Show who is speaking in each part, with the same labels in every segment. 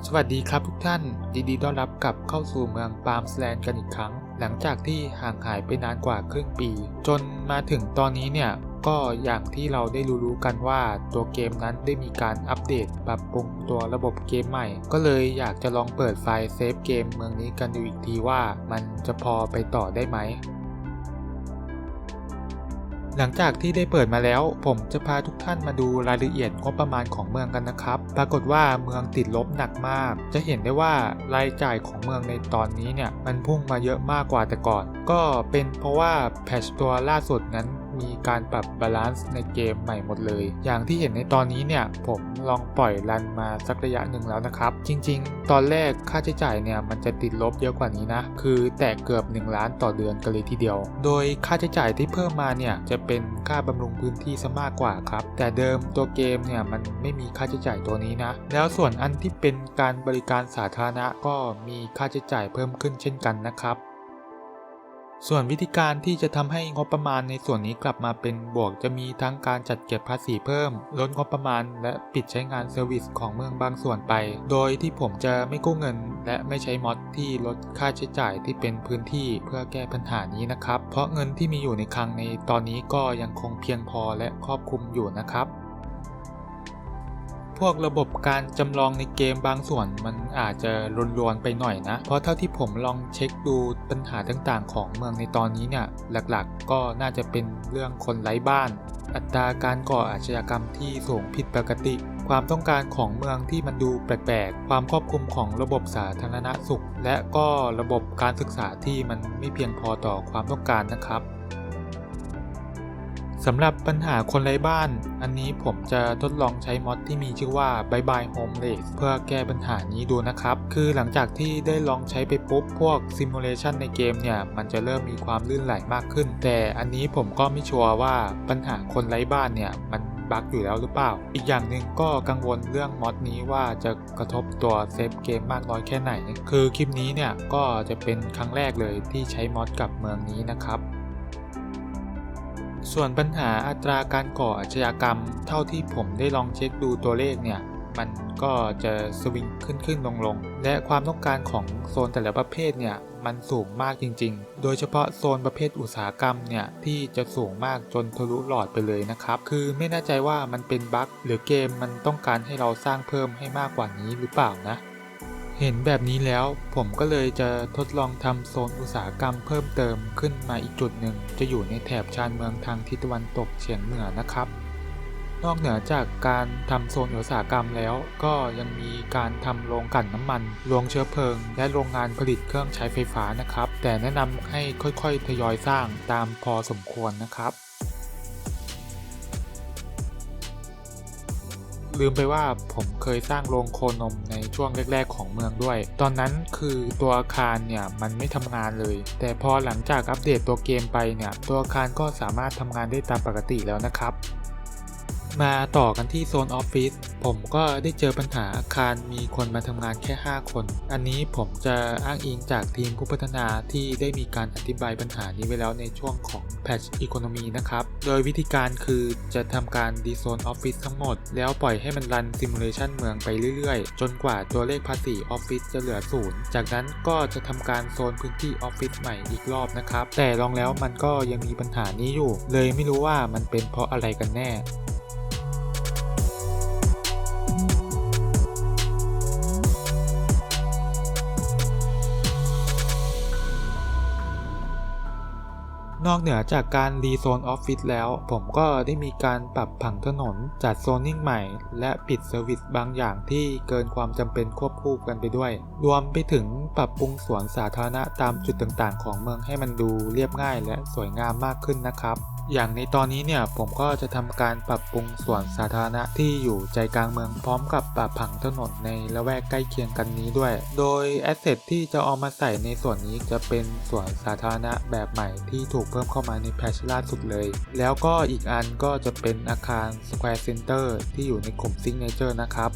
Speaker 1: สวัสดีครับทุกท่านยินดีต้อนรับกลับเข้าสู่เมืองปาล์มสแลนด์กันอีกครั้งหลังจากที่ห่างหายไปนานกว่าครึ่งปีจนมาถึงตอนนี้เนี่ยก็อย่างที่เราได้รู้กันว่าตัวเกมนั้นได้มีการอัปเดตปรับปรุงตัวระบบเกมใหม่ก็เลยอยากจะลองเปิดไฟล์เซฟเกมเมืองนี้กันดูอีกทีว่ามันจะพอไปต่อได้ไหมหลังจากที่ได้เปิดมาแล้วผมจะพาทุกท่านมาดูรายละเอียดงบประมาณของเมืองกันนะครับปรากฏว่าเมืองติดลบหนักมากจะเห็นได้ว่ารายจ่ายของเมืองในตอนนี้เนี่ยมันพุ่งมาเยอะมากกว่าแต่ก่อนก็เป็นเพราะว่าแพทช์ตัวล่าสุดนั้นมีการปรับบาลานซ์ในเกมใหม่หมดเลยอย่างที่เห็นในตอนนี้เนี่ยผมลองปล่อยรันมาสักระยะหนึ่งแล้วนะครับจริงๆตอนแรกค่าใช้จ่ายเนี่ยมันจะติดลบเยอะกว่านี้นะคือแตะเกือบ1 ล้านต่อเดือนกันเลยทีเดียวโดยค่าใช้จ่ายที่เพิ่มมาเนี่ยจะเป็นค่าบำรุงพื้นที่ซะมากกว่าครับแต่เดิมตัวเกมเนี่ยมันไม่มีค่าใช้จ่ายตัวนี้นะแล้วส่วนอันที่เป็นการบริการสาธารณะก็มีค่าใช้จ่ายเพิ่มขึ้นเช่นกันนะครับส่วนวิธีการที่จะทำให้งบประมาณในส่วนนี้กลับมาเป็นบวกจะมีทั้งการจัดเก็บภาษีเพิ่มลดงบประมาณและปิดใช้งานเซอร์วิสของเมืองบางส่วนไปโดยที่ผมจะไม่กู้เงินและไม่ใช้มอดที่ลดค่าใช้จ่ายที่เป็นพื้นที่เพื่อแก้ปัญหานี้นะครับเพราะเงินที่มีอยู่ในคลังในตอนนี้ก็ยังคงเพียงพอและครอบคลุมอยู่นะครับพวกระบบการจำลองในเกมบางส่วนมันอาจจะรวนๆไปหน่อยนะเพราะเท่าที่ผมลองเช็คดูปัญหาต่างๆของเมืองในตอนนี้เนี่ยหลักๆก็น่าจะเป็นเรื่องคนไร้บ้านอัตราการก่ออาชญากรรมที่สูงผิดปกติความต้องการของเมืองที่มันดูแปลกๆความครอบคลุมของระบบสาธารณสุขและก็ระบบการศึกษาที่มันไม่เพียงพอต่อความต้องการนะครับสำหรับปัญหาคนไร้บ้านอันนี้ผมจะทดลองใช้มอดที่มีชื่อว่า Bye Bye Homeless เพื่อแก้ปัญหานี้ดูนะครับคือหลังจากที่ได้ลองใช้ไปปุ๊บพวกซิมูเลชันในเกมเนี่ยมันจะเริ่มมีความลื่นไหลมากขึ้นแต่อันนี้ผมก็ไม่ชัวร์ว่าปัญหาคนไร้บ้านเนี่ยมันบั๊กอยู่แล้วหรือเปล่าอีกอย่างหนึ่งก็กังวลเรื่องมอดนี้ว่าจะกระทบตัวเซฟเกมมากน้อยแค่ไหนคือคลิปนี้เนี่ยก็จะเป็นครั้งแรกเลยที่ใช้มอดกับเมืองนี้นะครับส่วนปัญหาอัตราการก่ออาชญากรรมเท่าที่ผมได้ลองเช็คดูตัวเลขเนี่ยมันก็จะสวิงขึ้นลงและความต้องการของโซนแต่ละประเภทเนี่ยมันสูงมากจริงๆโดยเฉพาะโซนประเภทอุตสาหกรรมเนี่ยที่จะสูงมากจนทะลุหลอดไปเลยนะครับคือไม่แน่ใจว่ามันเป็นบั๊กหรือเกมมันต้องการให้เราสร้างเพิ่มให้มากกว่านี้หรือเปล่านะเห็นแบบนี้แล้วผมก็เลยจะทดลองทำโซนอุตสาหกรรมเพิ่มเติมขึ้นมาอีกจุดหนึ่งจะอยู่ในแถบชานเมืองทางทิศตะวันตกเฉียงเหนือนะครับนอกเหนือจากการทำโซนอุตสาหกรรมแล้วก็ยังมีการทำโรงกลั่นน้ำมันโรงเชื้อเพลิงและโรงงานผลิตเครื่องใช้ไฟฟ้านะครับแต่แนะนำให้ค่อยๆทยอยสร้างตามพอสมควรนะครับลืมไปว่าผมเคยสร้างโรงโคนมในช่วงแรกๆของเมืองด้วยตอนนั้นคือตัวอาคารเนี่ยมันไม่ทำงานเลยแต่พอหลังจากอัปเดตตัวเกมไปเนี่ยตัวอาคารก็สามารถทำงานได้ตามปกติแล้วนะครับมาต่อกันที่โซนออฟฟิศผมก็ได้เจอปัญหาอาคารมีคนมาทำงานแค่5คนอันนี้ผมจะอ้างอิงจากทีมผู้พัฒนาที่ได้มีการอธิบายปัญหานี้ไว้แล้วในช่วงของ Patch Economy นะครับโดยวิธีการคือจะทำการดีโซนออฟฟิศทั้งหมดแล้วปล่อยให้มันรันซิมูเลชันเมืองไปเรื่อยๆจนกว่าตัวเลขภาษีออฟฟิศจะเหลือ0จากนั้นก็จะทำการโซนพื้นที่ออฟฟิศใหม่อีกรอบนะครับแต่ลองแล้วมันก็ยังมีปัญหานี้อยู่เลยไม่รู้ว่ามันเป็นเพราะอะไรกันแน่นอกเหนือจากการรีโซนออฟฟิศแล้วผมก็ได้มีการปรับผังถนนจัดโซนนิ่งใหม่และปิดเซอร์วิสบางอย่างที่เกินความจำเป็นควบคู่กันไปด้วยรวมไปถึงปรับปรุงสวนสาธารณะตามจุดต่างๆของเมืองให้มันดูเรียบง่ายและสวยงามมากขึ้นนะครับอย่างในตอนนี้เนี่ยผมก็จะทำการปรับปรุงสวนสาธารณะที่อยู่ใจกลางเมืองพร้อมกับปรับผังถนนในละแวกใกล้เคียงกันนี้ด้วยโดยแอสเซทที่จะเอามาใส่ในส่วนนี้จะเป็นสวนสาธารณะแบบใหม่ที่ถูกเพิ่มเข้ามาในแพทช์ล่าสุดเลยแล้วก็อีกอันก็จะเป็นอาคาร Square Center ที่อยู่ในกลุ่ม Signature นะครับ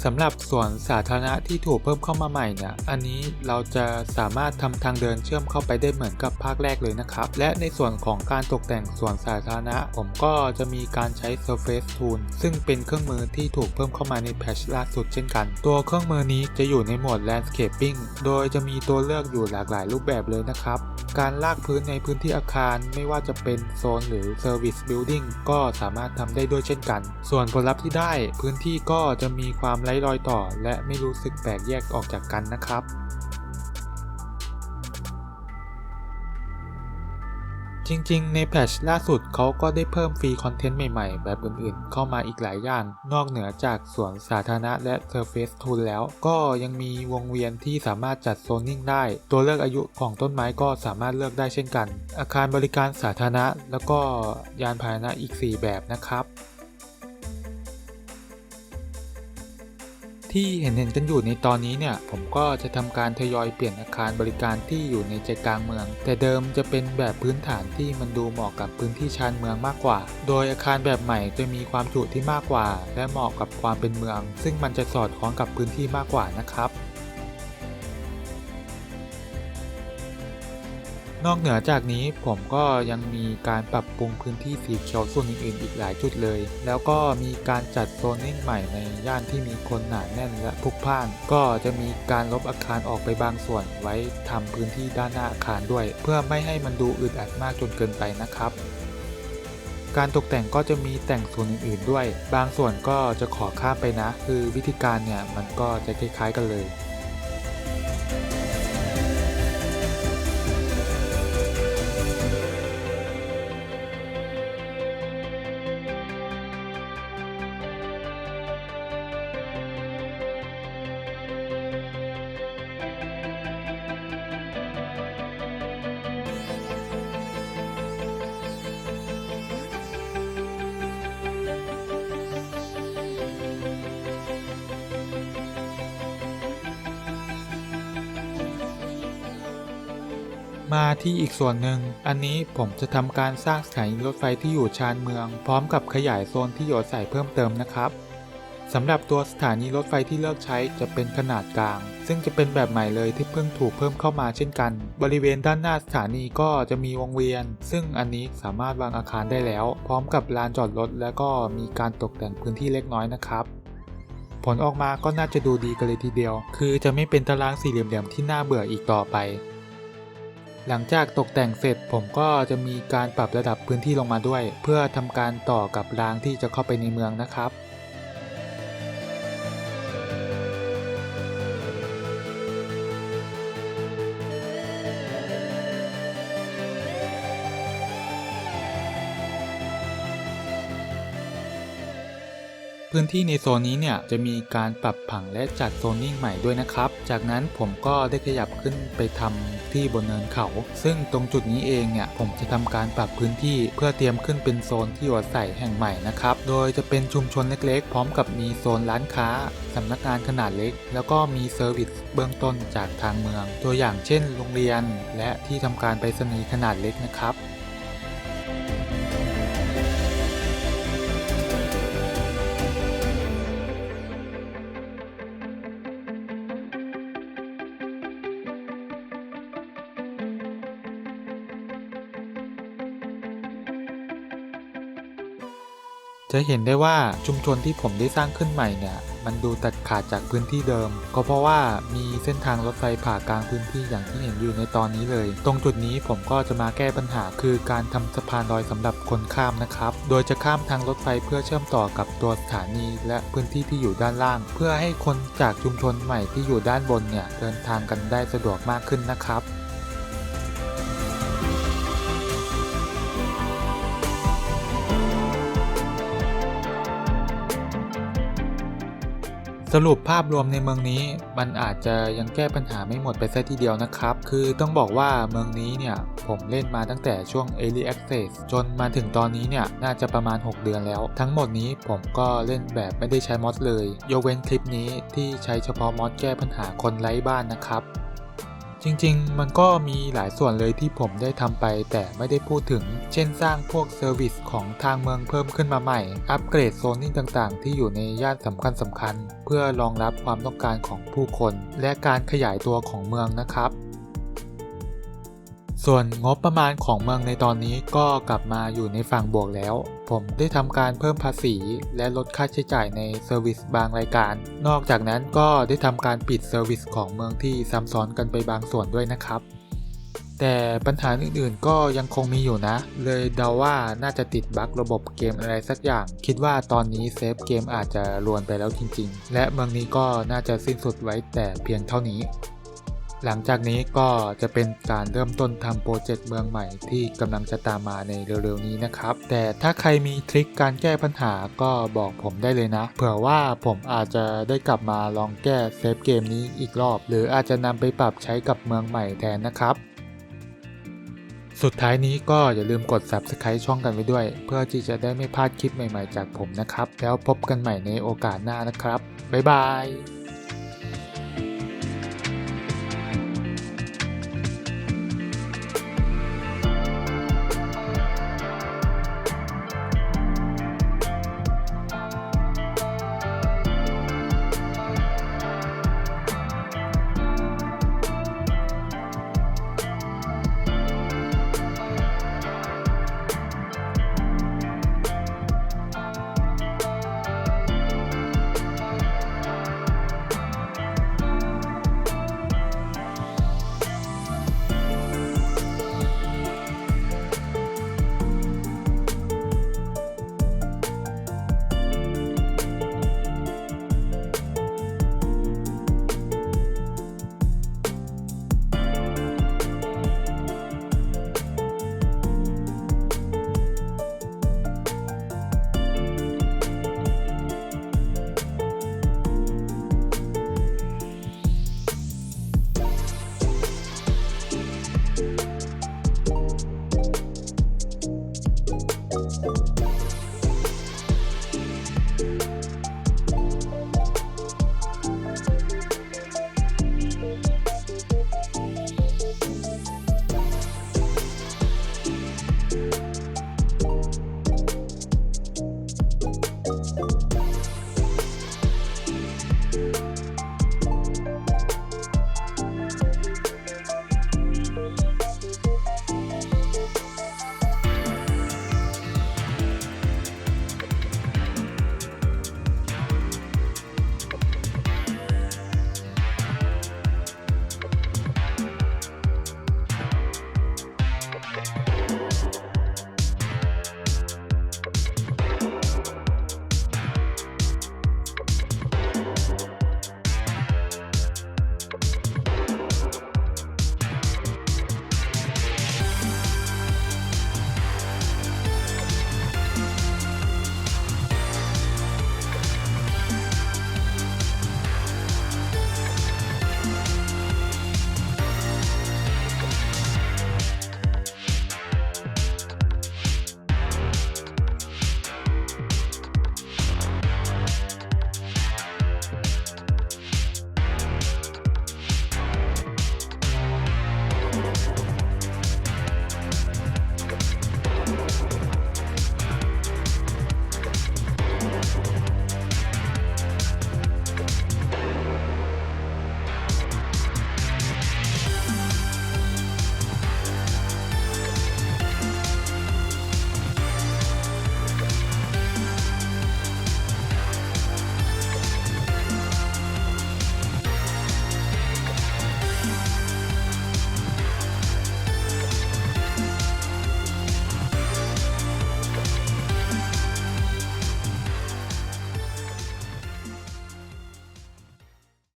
Speaker 1: ส สำหรับสวนสาธารณะที่ถูกเพิ่มเข้ามาใหม่เนี่ยอันนี้เราจะสามารถทำทางเดินเชื่อมเข้าไปได้เหมือนกับภาคแรกเลยนะครับและในส่วนของการตกแต่งสวนสาธารณะผมก็จะมีการใช้ Surface Tool ซึ่งเป็นเครื่องมือที่ถูกเพิ่มเข้ามาในแพทช์ล่าสุดเช่นกันตัวเครื่องมือนี้จะอยู่ในโหมด Landscaping โดยจะมีตัวเลือกอยู่หลากหลายรูปแบบเลยนะครับการลากพื้นในพื้นที่อาคารไม่ว่าจะเป็นโซนหรือ Service Building ก็สามารถทำได้ด้วยเช่นกันส่วนผลลัพธ์ที่ได้พื้นที่ก็จะมีความไร้รอยต่อและไม่รู้สึกแตกแยกออกจากกันนะครับจริงๆในแพทช์ล่าสุดเขาก็ได้เพิ่มฟรีคอนเทนต์ใหม่ๆแบบอื่นๆเข้ามาอีกหลายอย่างนอกเหนือจากสวนสาธารณะและ Surface Tool แล้วก็ยังมีวงเวียนที่สามารถจัดโซนนิ่งได้ตัวเลือกอายุของต้นไม้ก็สามารถเลือกได้เช่นกันอาคารบริการสาธารณะแล้วก็ยานพาหนะอีก4แบบนะครับที่เห็นกันอยู่ในตอนนี้เนี่ยผมก็จะทำการทยอยเปลี่ยนอาคารบริการที่อยู่ในใจกลางเมืองแต่เดิมจะเป็นแบบพื้นฐานที่มันดูเหมาะกับพื้นที่ชานเมืองมากกว่าโดยอาคารแบบใหม่จะมีความจุที่มากกว่าและเหมาะกับความเป็นเมืองซึ่งมันจะสอดคล้องกับพื้นที่มากกว่านะครับนอกเหนือจากนี้ผมก็ยังมีการปรับปรุงพื้นที่สีเขียวส่วนอื่นๆอีกหลายจุดเลยแล้วก็มีการจัดโซนนิ่งใหม่ในย่านที่มีคนหนาแน่นและพลุกพล่านก็จะมีการลบอาคารออกไปบางส่วนไว้ทำพื้นที่ด้านหน้าอาคารด้วยเพื่อไม่ให้มันดูอึดอัดมากจนเกินไปนะครับการตกแต่งก็จะมีแต่งส่วนอื่นๆด้วยบางส่วนก็จะขอข้ามไปนะคือวิธีการเนี่ยมันก็จะคล้ายๆกันเลย มาที่อีกส่วนหนึ่งอันนี้ผมจะทำการสร้างสถานีรถไฟที่อยู่ชานเมืองพร้อมกับขยายโซนที่อยู่อาศัยเพิ่มเติมนะครับสำหรับตัวสถานีรถไฟที่เลือกใช้จะเป็นขนาดกลางซึ่งจะเป็นแบบใหม่เลยที่เพิ่งถูกเพิ่มเข้ามาเช่นกันบริเวณด้านหน้าสถานีก็จะมีวงเวียนซึ่งอันนี้สามารถวางอาคารได้แล้วพร้อมกับลานจอดรถและก็มีการตกแต่งพื้นที่เล็กน้อยนะครับผลออกมาก็น่าจะดูดีกันเลยทีเดียวคือจะไม่เป็นตารางสี่เหลี่ยมๆที่น่าเบื่ออีกต่อไปหลังจากตกแต่งเสร็จผมก็จะมีการปรับระดับพื้นที่ลงมาด้วยเพื่อทำการต่อกับรางที่จะเข้าไปในเมืองนะครับพื้นที่ในโซนนี้เนี่ยจะมีการปรับผังและจัดโซนนิ่งใหม่ด้วยนะครับจากนั้นผมก็ได้ขยับขึ้นไปทำที่บนเนินเขาซึ่งตรงจุดนี้เองเนี่ยผมจะทำการปรับพื้นที่เพื่อเตรียมขึ้นเป็นโซนที่อยู่อาศัยแห่งใหม่นะครับโดยจะเป็นชุมชนเล็กๆพร้อมกับมีโซนร้านค้าสำนักงานขนาดเล็กแล้วก็มีเซอร์วิสเบื้องต้นจากทางเมืองตัวอย่างเช่นโรงเรียนและที่ทำการไปรษณีย์ขนาดเล็กนะครับจะเห็นได้ว่าชุมชนที่ผมได้สร้างขึ้นใหม่เนี่ยมันดูตัดขาดจากพื้นที่เดิมก็เพราะว่ามีเส้นทางรถไฟผ่ากลางพื้นที่อย่างที่เห็นอยู่ในตอนนี้เลยตรงจุดนี้ผมก็จะมาแก้ปัญหาคือการทำสะพานลอยสำหรับคนข้ามนะครับโดยจะข้ามทางรถไฟเพื่อเชื่อมต่อกับตัวสถานีและพื้นที่ที่อยู่ด้านล่างเพื่อให้คนจากชุมชนใหม่ที่อยู่ด้านบนเนี่ยเดินทางกันได้สะดวกมากขึ้นนะครับสรุปภาพรวมในเมืองนี้มันอาจจะยังแก้ปัญหาไม่หมดไปซะทีเดียวนะครับคือต้องบอกว่าเมืองนี้เนี่ยผมเล่นมาตั้งแต่ช่วง Early Access จนมาถึงตอนนี้เนี่ยน่าจะประมาณ6 เดือนแล้วทั้งหมดนี้ผมก็เล่นแบบไม่ได้ใช้มอดเลยยกเว้นคลิปนี้ที่ใช้เฉพาะมอดแก้ปัญหาคนไร้บ้านนะครับจ จริงๆมันก็มีหลายส่วนเลยที่ผมได้ทำไปแต่ไม่ได้พูดถึงเช่นสร้างพวกเซอร์วิสของทางเมืองเพิ่มขึ้นมาใหม่อัปเกรดโซนนิ่งต่างๆที่อยู่ในย่านสำคัญเพื่อรองรับความต้องการของผู้คนและการขยายตัวของเมืองนะครับส่วนงบประมาณของเมืองในตอนนี้ก็กลับมาอยู่ในฝั่งบวกแล้วผมได้ทำการเพิ่มภาษีและลดค่าใช้จ่ายในเซอร์วิสบางรายการนอกจากนั้นก็ได้ทำการปิดเซอร์วิสของเมืองที่ซ้ำซ้อนกันไปบางส่วนด้วยนะครับแต่ปัญหาอื่นๆก็ยังคงมีอยู่นะเลยเดาว่าน่าจะติดบั๊กระบบเกมอะไรสักอย่างคิดว่าตอนนี้เซฟเกมอาจจะรวนไปแล้วจริงๆและเมืองนี้ก็น่าจะสิ้นสุดไว้แต่เพียงเท่านี้หลังจากนี้ก็จะเป็นการเริ่มต้นทำโปรเจกต์เมืองใหม่ที่กำลังจะตามมาในเร็วๆนี้นะครับแต่ถ้าใครมีทริคการแก้ปัญหาก็บอกผมได้เลยนะเผื่อว่าผมอาจจะได้กลับมาลองแก้เซฟเกมนี้อีกรอบหรืออาจจะนำไปปรับใช้กับเมืองใหม่แทนนะครับสุดท้ายนี้ก็อย่าลืมกด Subscribe ช่องกันไว้ด้วยเพื่อที่จะได้ไม่พลาดคลิปใหม่ๆจากผมนะครับแล้วพบกันใหม่ในโอกาสหน้านะครับบ๊ายบาย